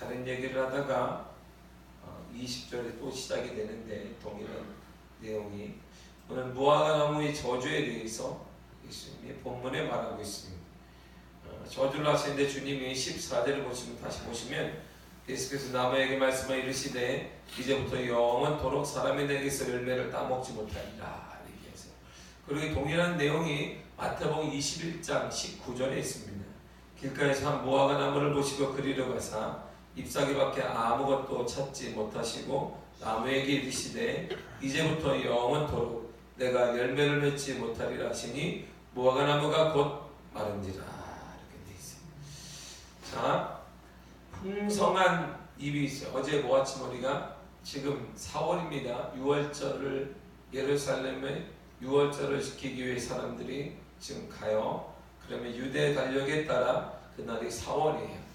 다른 얘기를 하다가 20절에 또 시작이 되는데 동일한 내용이 오늘 무화과나무의 저주에 대해서 예수님이 본문에 말하고 있습니다. 저주를 하시는데 주님이 14절을 보시면 다시 보시면 예수께서 나무에게 말씀하여 이르시되 이제부터 영원토록 사람이 내게서 열매를 따먹지 못하리라 얘기하세요. 그리고 동일한 내용이 마태복음 21장 19절에 있습니다. 길가에서 한 무화과나무를 보시고 그리로 가사 잎사귀밖에 아무것도 찾지 못하시고 나무에게 이르시되 이제부터 영원토록 내가 열매를 맺지 못하리라 하시니 무화과나무가 곧 마른지라 이렇게 되어 있습니다. 자, 풍성한 잎이 있어요. 어제 모아치머리가 지금 4월입니다. 6월절을 예루살렘에 6월절을 지키기 위해 사람들이 지금 가요. 그러면 유대 달력에 따라 그날이 4월이에요.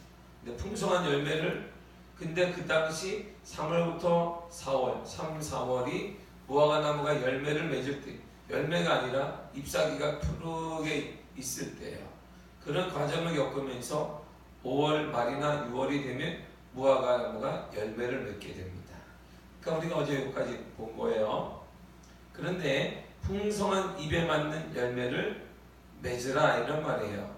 근데 풍성한 열매를 근데 그 당시 3월부터 4월, 3, 4월이 무화과나무가 열매를 맺을 때 열매가 아니라 잎사귀가 푸르게 있을 때예요. 그런 과정을 겪으면서 5월 말이나 6월이 되면 무화과나무가 열매를 맺게 됩니다. 그러니까 우리가 어제 여기까지 본 거예요. 그런데 풍성한 잎에 맞는 열매를 맺으라 이런 말이에요.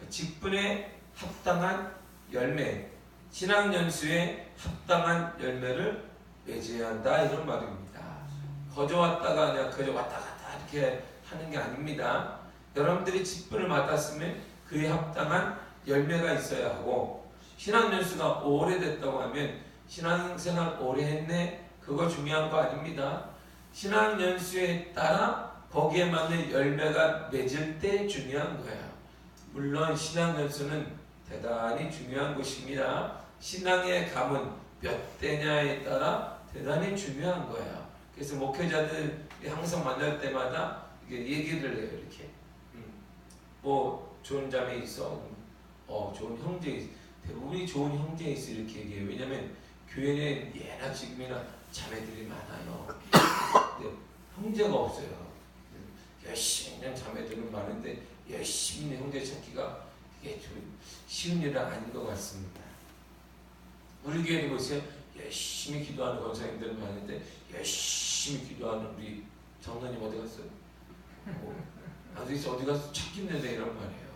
직분에 합당한 열매, 신앙연수에 합당한 열매를 맺어야 한다 이런 말입니다. 거저 왔다가 그냥 거저 왔다 갔다 이렇게 하는 게 아닙니다. 여러분들이 직분을 맡았으면 그에 합당한 열매가 있어야 하고 신앙연수가 오래됐다고 하면 신앙생활 오래 했네 그거 중요한 거 아닙니다. 신앙연수에 따라 거기에 맞는 열매가 맺을 때 중요한 거예요. 물론 신앙연수는 대단히 중요한 것입니다. 신앙의 감은 몇 대냐에 따라 대단히 중요한 거예요. 그래서 목회자들이 항상 만날 때마다 이게 얘기를 해요. 이렇게 뭐 좋은 자매 있어, 좋은 형제 있어. 대부분이 좋은 형제 있어 이렇게 얘기해요. 왜냐면 교회는 예나 지금이나 자매들이 많아요. 근데 형제가 없어요. 열심히 있는 자매들은 많은데 열심히 있는 형제 찾기가 이게 좀 쉬운 일은 아닌 것 같습니다. 우리 교회를 보세요. 열심히 기도하는 권사님들 많은데 열심히 기도하는 우리 장로님 어디 갔어요? 어디 가서 찾기 힘든데 이런 말이에요.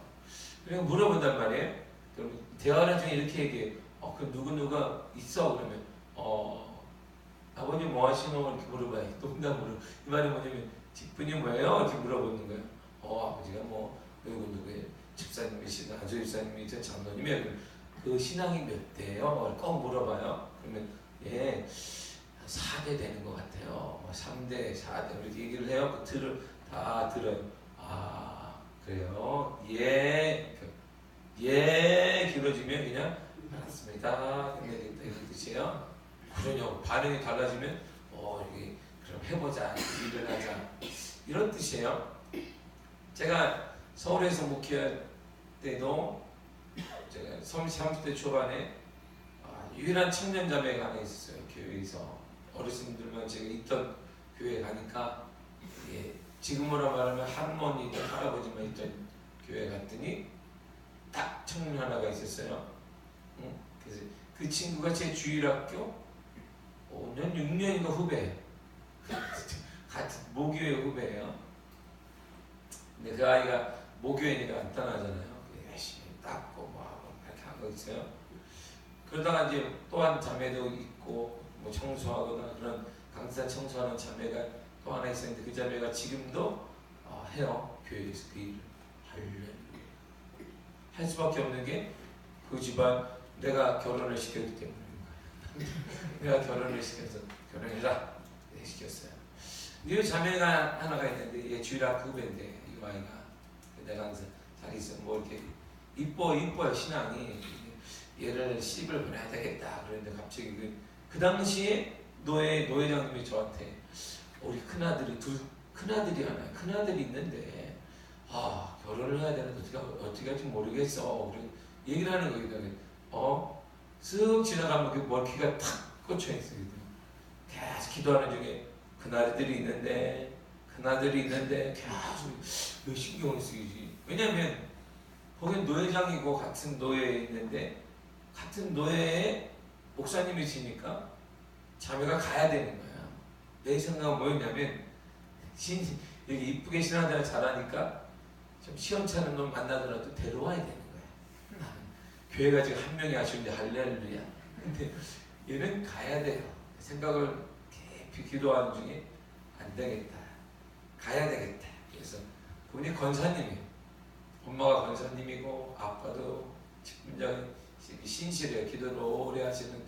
그리고 물어본단 말이에요. 그럼 대화를 중에 이렇게 얘기해요. 그럼 누구누가 있어? 그러면 아버님 뭐 하시노? 이렇게 물어봐요. 농담으로. 이 말이 뭐냐면 직분이 뭐예요? 이렇게 물어보는 거예요. 아버지가 뭐 누구예요? 집사님이시다, 아주집사님이시다, 장로님이에요. 그 신앙이 몇 대예요? 꼭 물어봐요. 그러면 예, 4대 되는 것 같아요. 3대, 4대 이렇게 얘기를 해요. 다 들어요. 그래요? 예, 길어지면 그냥 알았습니다. 끝내겠다 이런 뜻이에요. 그러냐고 반응이 달라지면 이게 그럼 해보자, 일을 하자 이런 뜻이에요. 제가 서울에서 목회할 때도 제가 30대 초반에 유일한 청년자매가 하나 있었어요. 교회에서 어르신들만 제가 있던 교회에 가니까 지금으로 말하면 할머니들 할아버지만 있던 교회 갔더니 딱 청년 하나가 있었어요. 그래서 그 친구가 제 주일학교 5년 6년인가 후배 같은 모교회 후배예요. 근데 그 아이가 모교회니까 안 떠나잖아요. 열심히 닦고 뭐하고 이렇게 하고 있어요. 그러다가 이제 또 한 자매도 있고 뭐 청소하거나 그런 강사 청소하는 자매가 또 하나 있었는데 그 자매가 지금도 해요. 교회에서 그 일을 할 수밖에 없는 게 그 집안 내가 결혼을 시켰기 때문입니다. 내가 결혼을 시켜서 결혼해라 시켰어요. 이 자매가 하나가 있는데 얘 주일학 후배인데 이 아이가 내가 항상 자기 있어 뭐 이렇게 이뻐요 신앙이. 얘를 시집을 보내야 되겠다 그랬는데 갑자기 그 당시에 노회장님이 저한테 우리 큰아들이 큰아들이 있는데 결혼을 해야 되는데 어떻게 할지 모르겠어. 얘기를 하는 거예요. 쓱 지나가면 그 머리가 탁 꽂혀 있어요. 계속 기도하는 중에 큰아들이 있는데 계속 왜 신경을 쓰이지? 왜냐면 거긴 노회장이고 같은 노예에 있는데 같은 노예에 목사님이시니까 자매가 가야 되는 거야. 내 생각은 뭐였냐면 이렇게 이쁘게 신앙생활 잘하니까 좀 시원찮은 놈 만나더라도 데려와야 되는 거야. 나는 교회가 지금 한 명이 아쉬운데 할렐루야. 근데 얘는 가야 돼요. 생각을 깊이 기도하는 중에 안 되겠다. 가야 되겠다. 그래서 그분이 권사님이에요. 엄마가 권사님이고 아빠도 굉장히 신실해요. 기도를 오래 하시는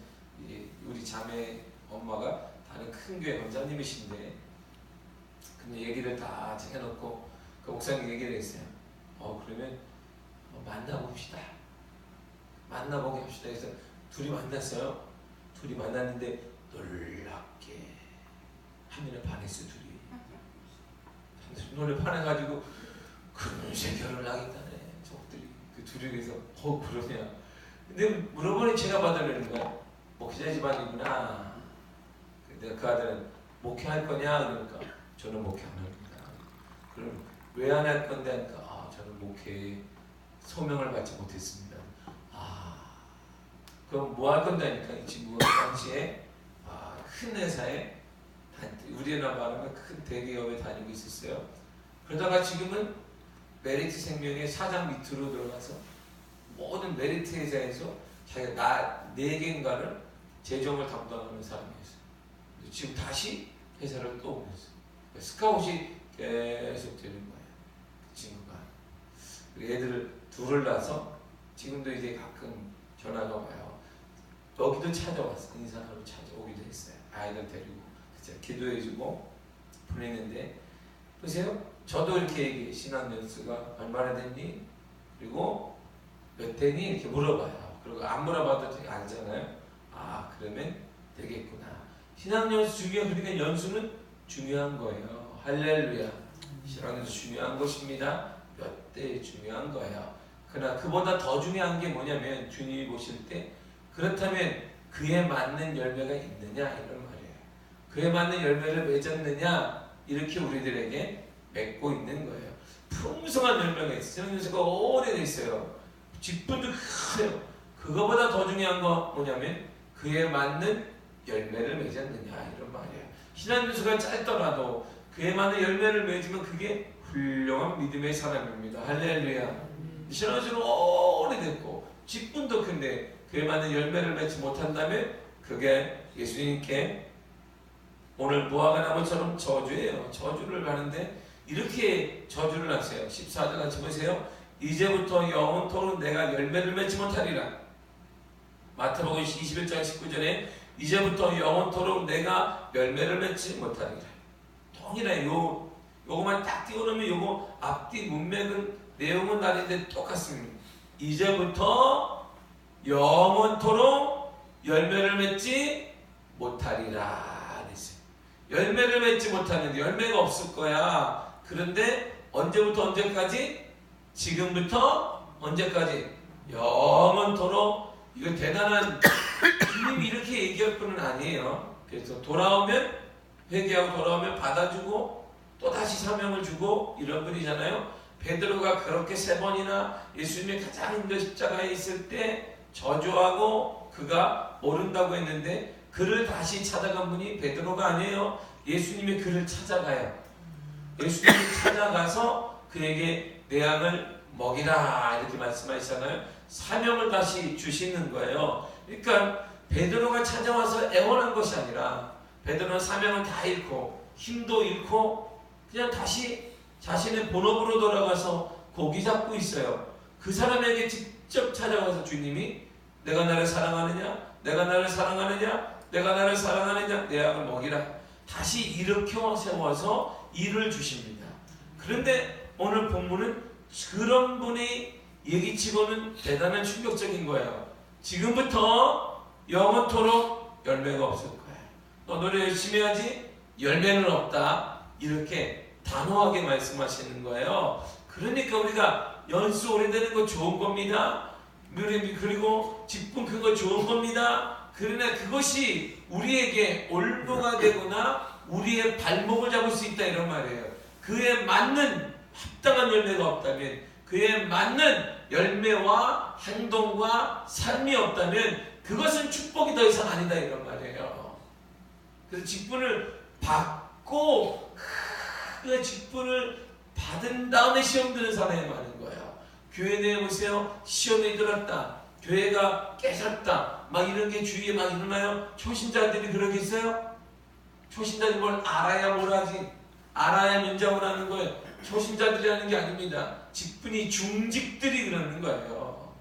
우리 자매 엄마가 다른 큰 교회 권사님이신데, 근데 얘기를 다 해놓고 그 목사님 얘기를 했어요. 그러면 만나봅시다. 만나보게 합시다. 그래서 둘이 만났어요. 둘이 만났는데 놀랍게 한눈에 반했어요. 둘이 한눈에 반해가지고 금세 결혼을 하겠다네. 저들이 그 둘이. 그래서 그러냐. 근데 물어보니 제가 받아내는 거야. 목회자 집안이구나. 근데 그 아들은 목회할 거냐? 그러니까 저는 목회 안 합니다. 그럼 왜 안 할 건데? 하니까 저는 목회 소명을 받지 못했습니다. 그럼 뭐 할 건데? 하니까 이 친구가 당시에 큰 회사에, 우리나라 말하면 큰 대기업에 다니고 있었어요. 그러다가 지금은 메리트 생명의 사장 밑으로 들어가서 모든 메리트 회사에서 자기가 4개인가를 재정을 담당하는 사람이었어요. 지금 다시 회사를 또 오면서 스카웃이 계속 되는 거예요. 그 친구가. 애들을 둘을 낳아서 지금도 이제 가끔 전화가 와요. 여기도 찾아왔어. 인사하러 찾아오기도 했어요. 아이들 데리고 기도해주고 보내는데, 보세요. 저도 이렇게 얘기해. 신학연수가 얼마나 됐니? 그리고 몇 대니? 이렇게 물어봐요. 그리고 안 물어봐도 되게 알잖아요. 그러면 되겠구나. 신학연수 중요한, 그러니까 연수는 중요한 거예요. 할렐루야. 신학연수 중요한 것입니다. 몇 대 중요한 거예요. 그러나 그보다 더 중요한 게 뭐냐면, 주님이 보실 때 그렇다면 그에 맞는 열매가 있느냐 이런 말이에요. 그에 맞는 열매를 맺었느냐, 이렇게 우리들에게 맺고 있는 거예요. 풍성한 열매가 있어요. 신학연수가 오래됐어요. 직분도 커요. 그거보다 더 중요한 거 뭐냐면 그에 맞는 열매를 맺었느냐 이런 말이에요. 신학연수가 짧더라도 그에 맞는 열매를 맺으면 그게 훌륭한 믿음의 사람입니다. 할렐루야. 신학연수는 오래됐고 직분도 큰데 그에 맞는 열매를 맺지 못한다면 그게 예수님께 오늘 무화과 나무처럼 저주예요. 저주를 하는데 이렇게 저주를 하세요. 14절 같이 보세요. 이제부터 영원토록 내가 열매를 맺지 못하리라. 마태복음 21장 19절에 이제부터 영원토록 내가 열매를 맺지 못하리라. 동일해. 요거만 딱 띄워놓으면 요거 앞뒤 문맥은 내용은 다른데 똑같습니다. 이제부터 영원토록 열매를 맺지 못하리라 그랬어요. 열매를 맺지 못하는데 열매가 없을 거야. 그런데 언제부터 언제까지? 지금부터 언제까지? 영원토록. 이거 대단한, 주님이 이렇게 얘기할 분은 아니에요. 그래서 돌아오면, 회개하고 돌아오면 받아주고 또 다시 사명을 주고 이런 분이잖아요. 베드로가 그렇게 3번이나 예수님이 가장 힘든 십자가에 있을 때 저주하고 그가 모른다고 했는데, 그를 다시 찾아간 분이 베드로가 아니에요. 예수님이 그를 찾아가요. 예수님이 찾아가서 그에게 내 양을 먹이라 이렇게 말씀하시잖아요. 사명을 다시 주시는 거예요. 그러니까 베드로가 찾아와서 애원한 것이 아니라, 베드로는 사명을 다 잃고 힘도 잃고 그냥 다시 자신의 본업으로 돌아가서 고기 잡고 있어요. 그 사람에게 직접 찾아가서 주님이 내가 나를 사랑하느냐? 내가 나를 사랑하느냐? 내가 나를 사랑하느냐? 내 양을 먹이라. 다시 일으켜 세워서 일을 주십니다. 그런데 오늘 본문은 그런 분이 얘기치고는 대단한 충격적인 거예요. 지금부터 영원토록 열매가 없을 거야. 너 노래 열심히 하지? 열매는 없다. 이렇게 단호하게 말씀하시는 거예요. 그러니까 우리가 연수 오래되는 거 좋은 겁니다. 그리고 직분 큰 거 좋은 겁니다. 그러나 그것이 우리에게 올무가 되거나 우리의 발목을 잡을 수 있다 이런 말이에요. 그에 맞는 합당한 열매가 없다면, 그에 맞는 열매와 행동과 삶이 없다면 그것은 축복이 더 이상 아니다 이런 말이에요. 그래서 직분을 받고 그 직분을 받은 다음에 시험 드는 사람이 많은 거예요. 교회 내에 보세요. 시험에 들었다. 교회가 깨졌다. 막 이런 게 주위에 막 일어나요. 초신자들이 그러겠어요? 초신자들이 뭘 알아야 뭘 하지. 알아야 면장을 하는 거예요. 초신자들이 하는 게 아닙니다. 직분이 중직들이 그러는 거예요.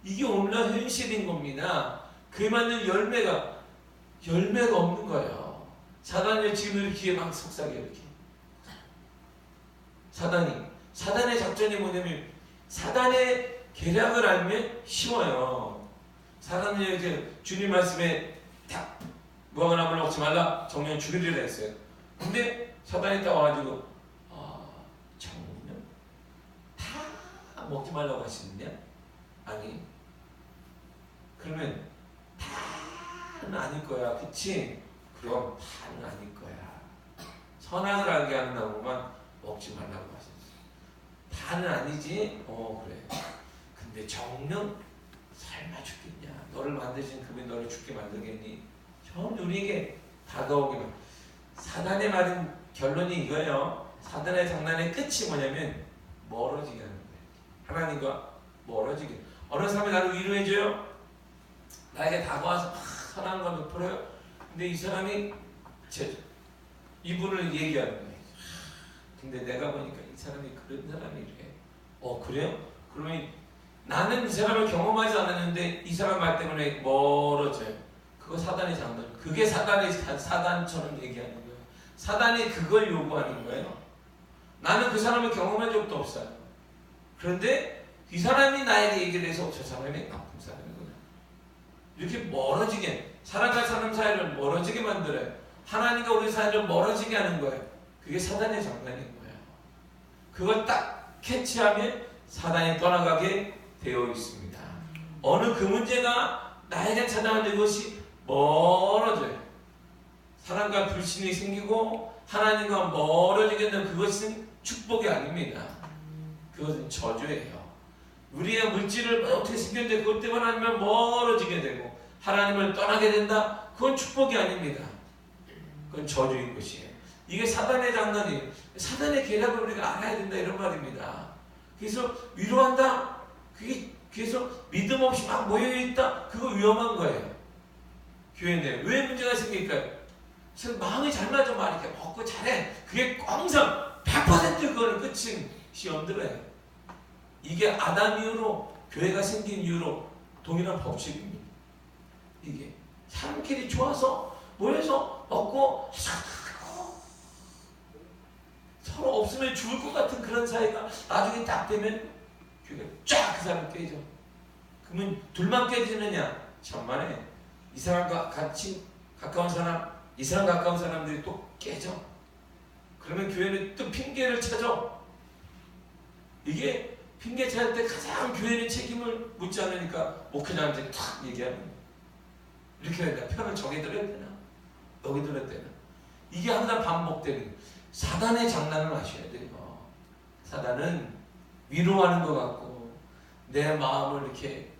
이게 오늘날 현실인 겁니다. 그에 맞는 열매가 없는 거예요. 사단이 지금 이렇게 막 속삭여 이렇게. 사단의 작전이 뭐냐면 사단의 계략을 알면 쉬워요. 사단이 이제 주님 말씀에 딱 무화과나무를 먹지 말라 정령 죽이리라 했어요. 근데 사단이 딱 와가지고 정령 다 먹지 말라고 하시느냐? 아니 그러면 다는 아닐 거야. 그치? 그럼 다는 아닐 거야. 선악을 알게 하는 나무만 먹지 말라고 하셨어. 다는 아니지? 그래. 근데 정령 설마 죽겠냐? 너를 만드신 그분이 너를 죽게 만들겠니? 처음 우리에게 다가오기만. 사단의 말은 결론이 이거예요. 사단의 장난의 끝이 뭐냐면 멀어지게 하는 거예요. 하나님과 멀어지게. 어느 사람이 나를 위로해줘요. 나에게 다가와서 사랑과 베풀어요. 근데 이 사람이 이분을 얘기하는 거예요. 근데 내가 보니까 이 사람이 그런 사람이래. 그래요? 그러면 나는 이 사람을 경험하지 않았는데 이 사람 말 때문에 멀어져요. 그거 사단의 장난. 그게 사단처럼 얘기하는 거예요. 사단이 그걸 요구하는 거예요. 나는 그 사람을 경험한 적도 없어요. 그런데 이 사람이 나에게 얘기를 해서 저 사람이 나쁜 사람이구나. 이렇게 멀어지게, 사람과 사람 사이를 멀어지게 만들어요. 하나님과 우리 사이를 멀어지게 하는 거예요. 그게 사단의 장난인 거예요. 그걸 딱 캐치하면 사단이 떠나가게 되어 있습니다. 어느 그 문제가 나에게 찾아왔는데 그것이 멀어져요. 사람과 불신이 생기고 하나님과 멀어지게 되는 그것은 축복이 아닙니다. 그것은 저주예요. 우리의 물질을 어떻게 생겼는데 그것 때문에 하나님을 멀어지게 되고 하나님을 떠나게 된다? 그건 축복이 아닙니다. 그건 저주인 것이에요. 이게 사단의 장난이에요. 사단의 계략을 우리가 알아야 된다 이런 말입니다. 그래서 위로한다? 그래서 믿음 없이 막 모여있다? 그거 위험한 거예요. 교회 내에. 왜 문제가 생길까요? 마음이 잘 맞아 막 이렇게 먹고 잘해. 그게 항상 100% 그거는 끝인 시험 들어요. 이게 아담 이후로 교회가 생긴 이후로 동일한 법칙입니다. 이게 사람끼리 좋아서 모여서 먹고 서로 없으면 죽을 것 같은 그런 사이가 나중에 딱 되면 교회가 쫙 그 사람 깨져. 그러면 둘만 깨지느냐? 천만에 이 사람과 같이 가까운 사람, 이 사람 가까운 사람들이 또 깨져. 그러면 교회는 또 핑계를 찾아. 이게 핑계 찾을 때 가장 교회는 책임을 묻지 않으니까 목회자한테 탁 얘기하는 거예요. 이렇게 해야 된다. 편을 저기 들어야 되나? 여기 들어야 되나? 이게 항상 반복되는 거예요. 사단의 장난을 아셔야 돼요. 사단은 위로하는 것 같고 내 마음을 이렇게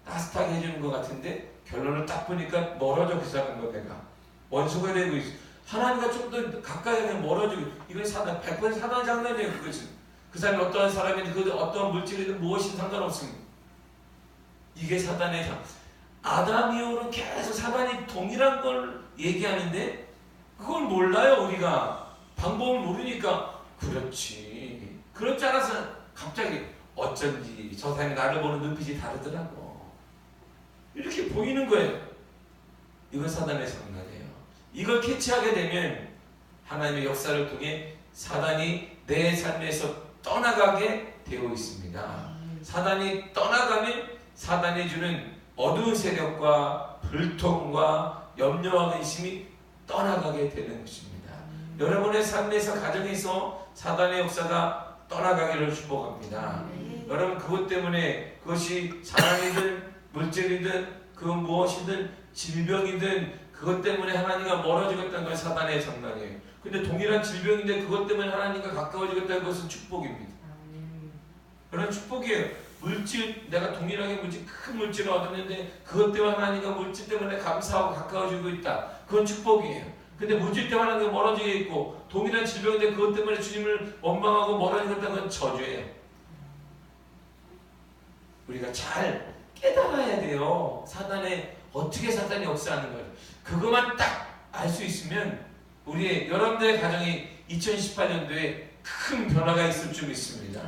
따뜻하게 해주는 것 같은데 결론을 딱 보니까 멀어져 그 사람과 내가 원수가 되고 있어. 하나님과 좀 더 가까이 하면 멀어지고 이건 사단 100% 사단 장난이에요. 그것은 그 사람이 어떠한 사람이든 그 어떠한 물질이든 무엇이든 상관없습니다. 이게 사단의 장. 아담 이후로 계속 사단이 동일한 걸 얘기하는데 그걸 몰라요. 우리가 방법을 모르니까 그렇지. 그럴 줄 알아서 갑자기 어쩐지 저 사람이 나를 보는 눈빛이 다르더라고. 이렇게 보이는 거예요. 이건 사단의 장난이에요. 이걸 캐치하게 되면 하나님의 역사를 통해 사단이 내 삶에서 떠나가게 되어 있습니다. 사단이 떠나가면 사단이 주는 어두운 세력과 불통과 염려와 근심이 떠나가게 되는 것입니다. 여러분의 삶에서 가정에서 사단의 역사가 떠나가기를 축복합니다. 여러분 그것 때문에 그것이 사람이든 물질이든 그 무엇이든 질병이든 그것 때문에 하나님과 멀어지겠다는 건 사단의 장난이에요. 근데 동일한 질병인데 그것 때문에 하나님과 가까워지겠다는 것은 축복입니다. 그런 축복이에요. 물질, 내가 동일하게 물질, 큰 물질을 얻었는데 그것 때문에 하나님과 물질 때문에 감사하고 가까워지고 있다. 그건 축복이에요. 근데 물질 때문에 하나님과 멀어지게 있고 동일한 질병인데 그것 때문에 주님을 원망하고 멀어지고 있다는 건 저주예요. 우리가 잘 깨달아야 돼요. 어떻게 사단이 역사하는 걸. 그것만 딱 알 수 있으면 여러분들의 가정이 2018년도에 큰 변화가 있을 줄 믿습니다.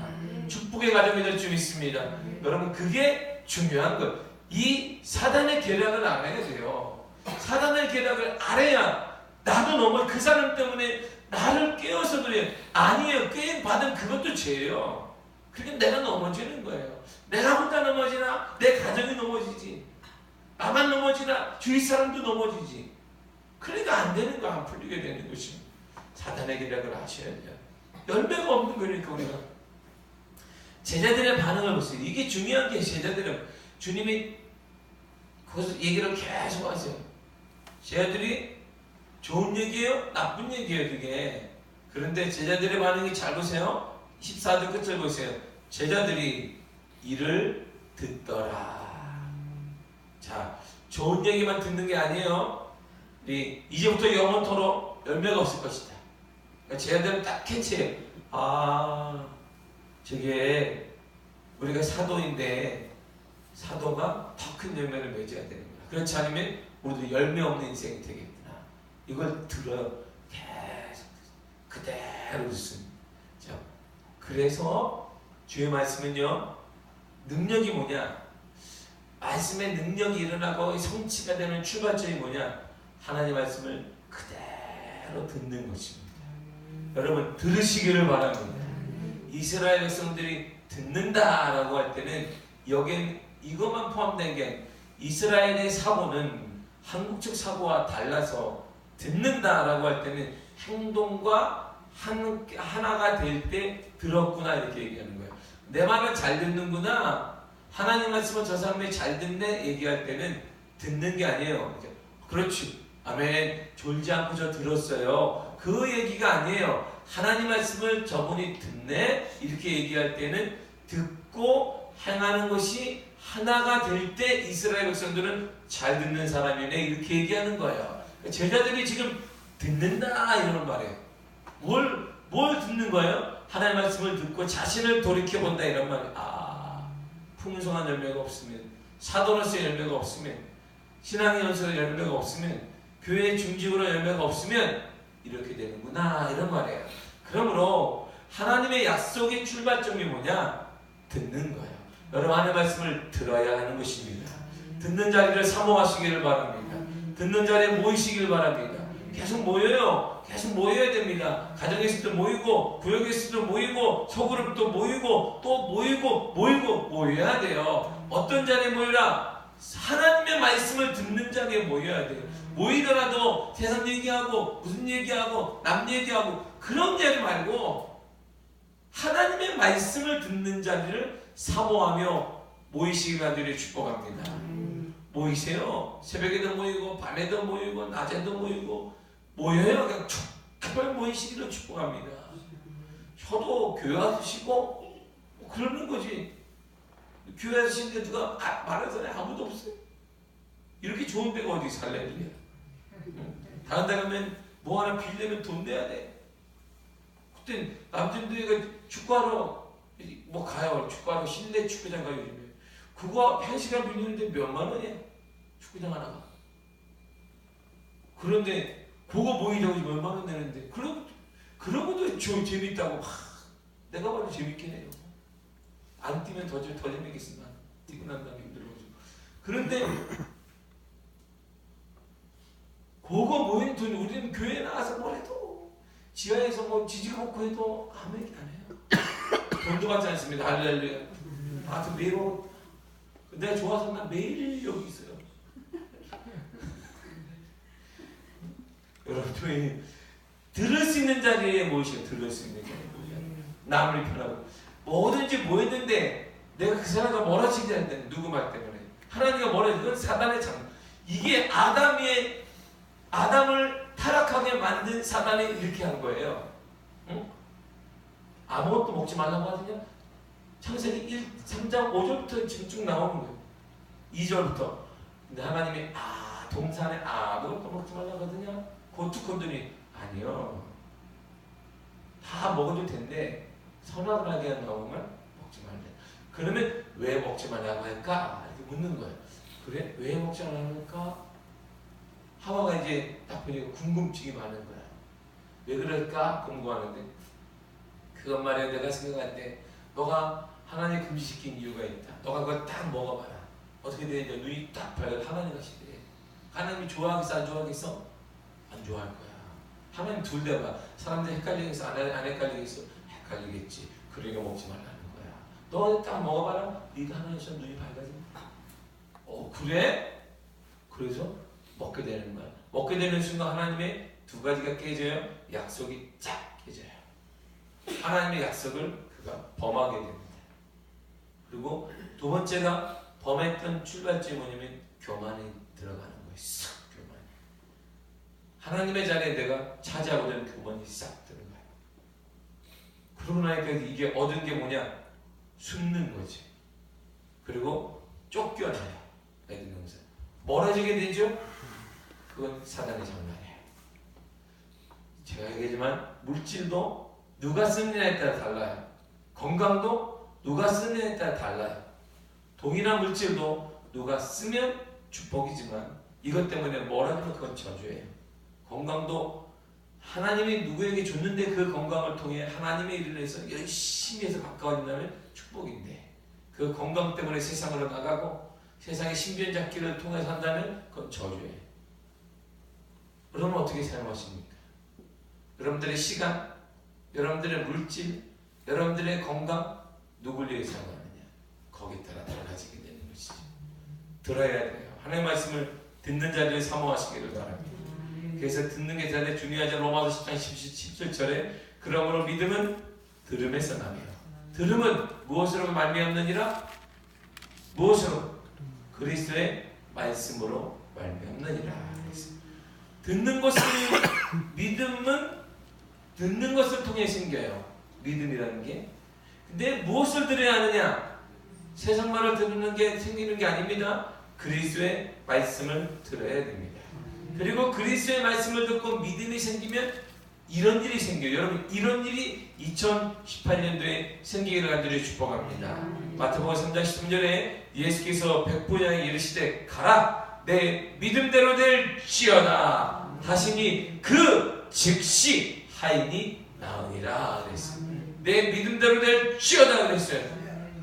축복의 가정이 될 줄 믿습니다. 여러분 그게 중요한 거예요. 이 사단의 계략을 알아야 돼요. 사단의 계략을 알아야 나도 그 사람 때문에 나를 깨워서 그래요. 아니에요. 깨임 받은 그것도 죄예요. 그러니까 내가 넘어지는 거예요. 내가 혼자 넘어지나 내 가정이 넘어지지. 나만 넘어지나 주위 사람도 넘어지지. 그러니까 안 되는 거, 안 풀리게 되는 것입니다. 사단의 계략을 아셔야 돼요. 열매가 없는 거니까 우리가. 제자들의 반응을 보세요. 이게 중요한 게 제자들은 주님이 거기서 얘기를 계속 하세요. 제자들이 좋은 얘기예요? 나쁜 얘기예요 그게. 그런데 제자들의 반응이 잘 보세요. 14절 끝을 보세요. 제자들이 이를 듣더라. 자, 좋은 얘기만 듣는 게 아니에요. 이제부터 영원토록 열매가 없을 것이다. 그러니까 제자들은 딱 캐치해요. 저게 우리가 사도인데 사도가 더 큰 열매를 맺어야 되는구나. 그렇지 않으면 우리도 열매 없는 인생이 되겠구나. 이걸 들어요. 계속 그대로 듣습니다. 자, 그래서 주의 말씀은요, 능력이 뭐냐? 말씀의 능력이 일어나고 성취가 되는 출발점이 뭐냐? 하나님 말씀을 그대로 듣는 것입니다. 여러분 들으시기를 바랍니다. 이스라엘 백성들이 듣는다라고 할 때는 여기엔 이것만 포함된 게 이스라엘의 사고는 한국적 사고와 달라서 듣는다라고 할 때는 행동과 하나가 될 때 들었구나 이렇게 얘기하는 거예요. 내 말을 잘 듣는구나. 하나님 말씀을 저 사람이 잘 듣네 얘기할 때는 듣는 게 아니에요. 그렇지. 아멘. 졸지 않고 저 들었어요. 그 얘기가 아니에요. 하나님 말씀을 저분이 듣네 이렇게 얘기할 때는 듣고 행하는 것이 하나가 될 때 이스라엘 백성들은 잘 듣는 사람이네 이렇게 얘기하는 거예요. 제자들이 지금 듣는다 이런 말이에요. 뭘 듣는 거예요? 하나님 말씀을 듣고 자신을 돌이켜본다 이런 말이에요. 풍성한 열매가 없으면, 사도로서의 열매가 없으면, 신앙의 연수의 열매가 없으면, 교회의 중직으로 열매가 없으면 이렇게 되는구나 이런 말이에요. 그러므로 하나님의 약속의 출발점이 뭐냐? 듣는 거예요. 여러분 하나님의 말씀을 들어야 하는 것입니다. 듣는 자리를 사모하시기를 바랍니다. 듣는 자리에 모이시기를 바랍니다. 계속 모여요. 계속 모여야 됩니다. 가정에서도 모이고 구역에서도 모이고 소그룹도 모이고 또 모이고 모여야 돼요. 어떤 자리에 모이라? 하나님의 말씀을 듣는 자리에 모여야 돼요. 모이더라도 세상 얘기하고 무슨 얘기하고 남 얘기하고 그런 자리 말고 하나님의 말씀을 듣는 자리를 사모하며 모이시길 하기를 축복합니다. 모이세요. 새벽에도 모이고 밤에도 모이고 낮에도 모이고 모여요. 그냥 축복을 모이시기를 축복합니다. 저도 교회 와주시고 그러는 거지. 교회 와주시는데 누가 말하는 사람이 아무도 없어요. 이렇게 좋은 데가 어디 살래요? 다른 데 가면 뭐 하나 빌려면 돈 내야 돼. 그때 남편들이 축구하러 뭐 가요. 축구하러 실내 축구장 가요. 요즘에. 그거 1시간 빌리는데 몇만 원이야. 축구장 하나가. 그런데 그거 모이자고 몇만 원 내는데 그러고도 재밌다고. 내가 봐도 재밌긴 해요. 안 뛰면 더 재밌겠으나 뛰고 난 다음에 힘들어가지고. 그런데 그거 모인 돈 우리는 교회에 나가서 뭘 해도 지하에서 뭐 지지고 먹고 해도 아무 얘기 안 해요. 돈도 받지 않습니다. 할렐루야. 아무튼 매일 내가 좋아서 나 매일 여기 있어요. 여러분 들을 수 있는 자리에 모이시고 들을 수 있는 자리에 모이셔야 남을 편하고 뭐든지 모였는데 내가 그 사람과 멀어지지 않는 누구 말 때문에 하나님과 멀어지는 건 사단의 장. 이게 아담을 타락하게 만든 사단이 이렇게 한 거예요. 응? 아무것도 먹지 말라고 하느냐? 창세기 3장 5절부터 지금 쭉 나오는 거예요. 2절부터. 근데 하나님이 동산에 아무것도 먹지 말라거든요. 고투 콘더니 아니요. 다 먹어도 된대. 선악을 나오면 먹지 말래. 그러면 왜 먹지 말라고 할까? 이렇게 묻는 거예요. 그래? 왜 먹지 말라고 할까? 하와가 이제 딱 보니까 궁금증이 많은 거야. 왜 그럴까? 궁금하는데 그것 말이야. 내가 생각할 때 너가 하나님 금지시킨 이유가 있다. 너가 그걸 딱 먹어봐라. 어떻게 되냐? 눈이 딱 밝아. 하나님 같이 돼. 하나님이 좋아하겠어? 안 좋아하겠어? 안 좋아할 거야. 하나님 둘 다 봐. 사람들이 헷갈리겠어? 안 헷갈리겠어? 헷갈리겠지. 그러니까 먹지 말라는 거야. 너 딱 먹어봐라. 네가 하나님처럼 눈이 밝아진다. 그래? 그래서 먹게 되는 거야. 먹게 되는 순간 하나님의 두 가지가 깨져요. 약속이 쫙 깨져요. 하나님의 약속을 그가 범하게 됩니다. 그리고 두 번째가 범했던 출발점이 뭐냐면 교만에 들어가는 거예요. 싹 교만. 하나님의 자리에 내가 차지하고 되는 교만이 싹 들어가요. 그러고 나니까 이게 얻은 게 뭐냐? 숨는 거지. 그리고 쫓겨나요. 애들명사. 멀어지게 되죠? 그건 사단의 장난이에요. 제가 얘기하지만 물질도 누가 쓰느냐에 따라 달라요. 건강도 누가 쓰느냐에 따라 달라요. 동일한 물질도 누가 쓰면 축복이지만 이것 때문에 뭐라도 그건 저주예요. 건강도 하나님이 누구에게 줬는데 그 건강을 통해 하나님의 일을 해서 열심히 해서 가까워진다면 축복인데 그 건강 때문에 세상으로 나가고 세상의 신변 잡기를 통해서 한다면 그건 저주예요. 그러면 어떻게 사용하십니까? 여러분들의 시간, 여러분들의 물질, 여러분들의 건강 누굴 위해 사용하느냐? 거기에 따라 달라지게 되는 것이죠. 들어야 돼요. 하나님의 말씀을 듣는 자들을 사모하시기를 바랍니다. 그래서 듣는 게 대단히 중요하죠. 로마서 10장 17절에 그러므로 믿음은 들음에서 나며 들음은 무엇으로 말미암느니라? 무엇으로? 그리스도의 말씀으로 말미암느니라. 듣는 것을 믿음은 듣는 것을 통해 생겨요. 믿음이라는 게. 근데 무엇을 들어야 하느냐? 세상 말을 듣는 게 생기는 게 아닙니다. 그리스도의 말씀을 들어야 됩니다. 그리고 그리스도의 말씀을 듣고 믿음이 생기면 이런 일이 생겨요. 여러분 이런 일이 2018년도에 생기기를 간절히 축복합니다. 마태복음 3장 13절에 예수께서 백부장에게 이르시되 가라 내 믿음대로 될지어다 하시니 그 즉시 하인이 나으니라 그랬어요. 내 믿음대로 될지어다 그랬어요.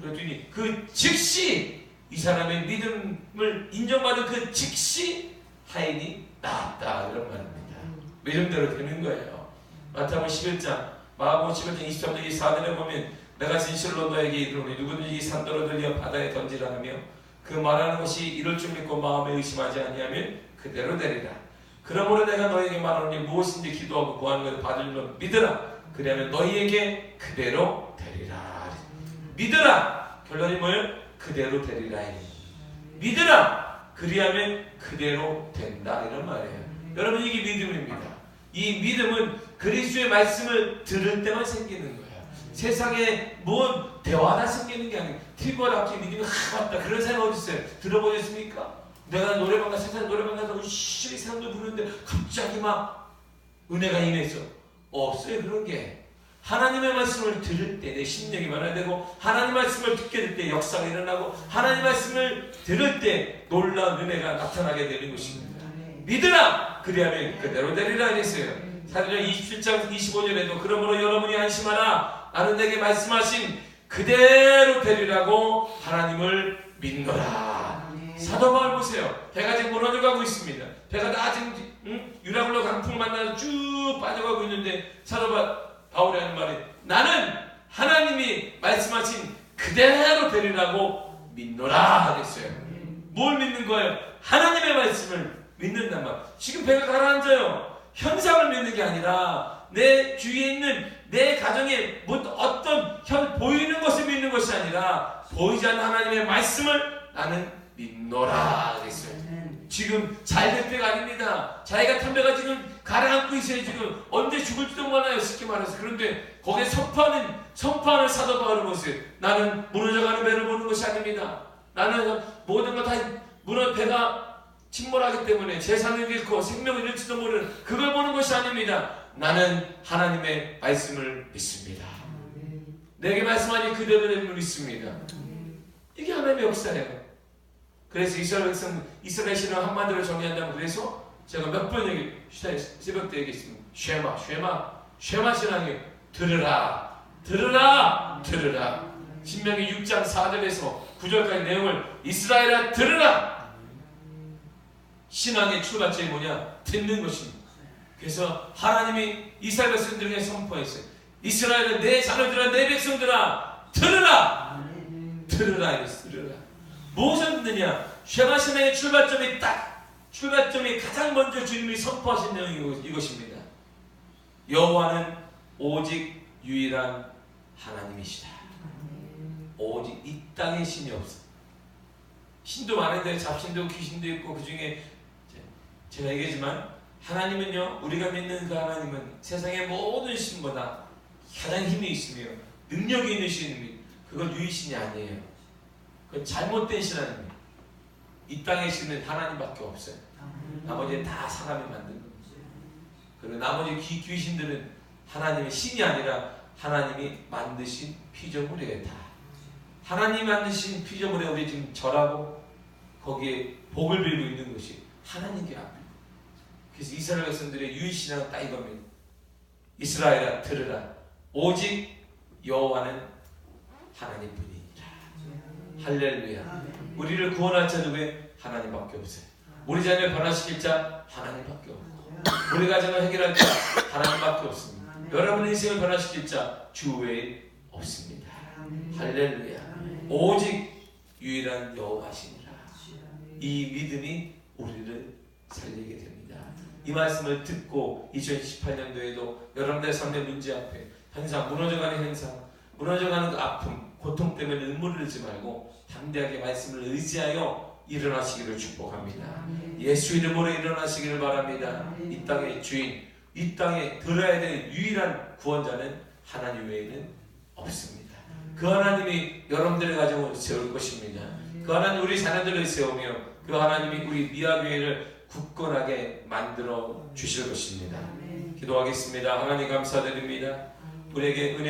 그랬더니 그 즉시 이 사람의 믿음을 인정받은 그 즉시 하인이 나았다 이런 말입니다. 믿음대로 되는 거예요. 마태복음 11장 마가복음 11장 23절 24절에 보면 내가 진실로 너에게 이르노니 누구든지 이 산더러 들려 바다에 던지라 하며 그 말하는 것이 이럴 줄 믿고 마음에 의심하지 아니하면 그대로 되리라. 그러므로 내가 너에게 말하노니 무엇인지 기도하고 구하는 것을 받을 줄 믿으라. 그리하면 너희에게 그대로 되리라. 믿으라. 결론이 뭐예요? 그대로 되리라. 믿으라. 그리하면 그대로 된다. 이런 말이에요. 여러분 이게 믿음입니다. 이 믿음은 그리스도의 말씀을 들을 때만 생기는 거예요. 세상에 뭔 대화나 생기는 게 아니에요. TV가 앞에 믿음이 맞다. 그런 사람 어디 있어요? 들어보셨습니까? 내가 노래방 가서 세상 노래방 가서 열심히 사람들 부르는데 갑자기 막 은혜가 임했어. 없어요. 그런 게. 하나님의 말씀을 들을 때 내 심령이 변화되고 하나님의 말씀을 듣게 될 때 역사가 일어나고 하나님의 말씀을 들을 때 놀라운 은혜가 나타나게 되는 것입니다. 믿으라! 그리하면 그대로 되리라 했어요. 사도행전 27장 25절에도 그러므로 여러분이 안심하라. 나는 내게 말씀하신 그대로 되리라고 하나님을 믿노라. 사도 바울 보세요. 배가 지금 무너져가고 있습니다. 배가 다 지금 유라굴로 강풍을 만나서 쭉 빠져가고 있는데 사도 바울이 하는 말이 나는 하나님이 말씀하신 그대로 되리라고 믿노라 하겠어요. 뭘 믿는 거예요? 하나님의 말씀을 믿는단 말. 지금 배가 가라앉아요. 현상을 믿는 게 아니라 내 주위에 있는 내 가정에 어떤 보이는 것을 믿는 것이 아니라 보이지 않는 하나님의 말씀을 나는 믿노라 그랬어요. 지금 잘 될 때가 아닙니다. 자기가 탄 배가 지금 가라앉고 있어요. 지금 언제 죽을지도 몰라요. 쉽게 말해서. 그런데 거기에 선포하는 사도 바울의 모습. 나는 무너져가는 배를 보는 것이 아닙니다. 나는 모든 걸 다 배가 침몰하기 때문에 재산을 잃고 생명을 잃지도 모르는 그걸 보는 것이 아닙니다. 나는 하나님의 말씀을 믿습니다. 내게 말씀하니 그대로 됨을 믿습니다. 이게 하나님의 역사예요. 그래서 이스라엘 신앙 한마디로 정리한다면, 그래서 제가 몇 번 새벽 때 얘기했습니다. 쉐마 신앙이 들으라, 들으라, 들으라. 신명기 6장 4절에서 9절까지 내용을 이스라엘아 들으라. 신앙의 출발점이 뭐냐? 듣는 것입니다. 그래서 하나님이 이스라엘 백성들에게 선포했어요. 이스라엘은 내 자녀들아, 내 백성들아, 들으라, 들으라 이랬어요. 들으라. 무엇을 듣느냐? 쉐마 신앙의 출발점이 가장 먼저 주님이 선포하신 내용이 이것입니다. 여호와는 오직 유일한 하나님이시다. 오직 이 땅에 신이 없어. 신도 많은데 잡신도 귀신도 있고, 그 중에 제가 얘기했지만 하나님은요, 우리가 믿는 그 하나님은 세상의 모든 신보다 가장 힘이 있으며 능력이 있는 신입니다. 그건 유일신이 아니에요. 그건 잘못된 신 아닙니다. 이 땅의 신은 하나님밖에 없어요. 나머지는 다 사람이 만든 겁니다. 그리고 나머지 귀신들은 하나님의 신이 아니라 하나님이 만드신 피조물이에요. 다 하나님이 만드신 피조물에 우리 지금 절하고 거기에 복을 빌고 있는 것이 하나님께 앞에. 그래서 이스라엘 백성들의 유일신앙은 딱 이겁니다. 이스라엘아 들으라, 오직 여호와는 하나님뿐이니라. 할렐루야. 우리를 구원할 자 누구예요? 하나님밖에 없어요. 우리 자녀를 변화시킬 자 하나님밖에 없고, 우리 가정을 해결할 자 하나님밖에 없습니다. 여러분의 인생을 변화시킬 자 주 외에 없습니다. 할렐루야. 오직 유일한 여호와시니라. 이 믿음이 우리를 살리게 됩니다. 이 말씀을 듣고 2018년도에도 여러분들의 삶의 문제 앞에 현상, 무너져가는 현상, 무너져가는 그 아픔, 고통 때문에 눈물을 흘리지 말고 담대하게 말씀을 의지하여 일어나시기를 축복합니다. 예수 이름으로 일어나시기를 바랍니다. 이 땅의 주인, 이 땅에 들어야 될 유일한 구원자는 하나님 외에는 없습니다. 그 하나님이 여러분들의 가정을 세울 것입니다. 그 하나님 우리 자녀들을 세우며 그 하나님이 우리 미아교회를 굳건하게 만들어 주실 것입니다. 기도하겠습니다. 하나님 감사드립니다. 우리에게 은혜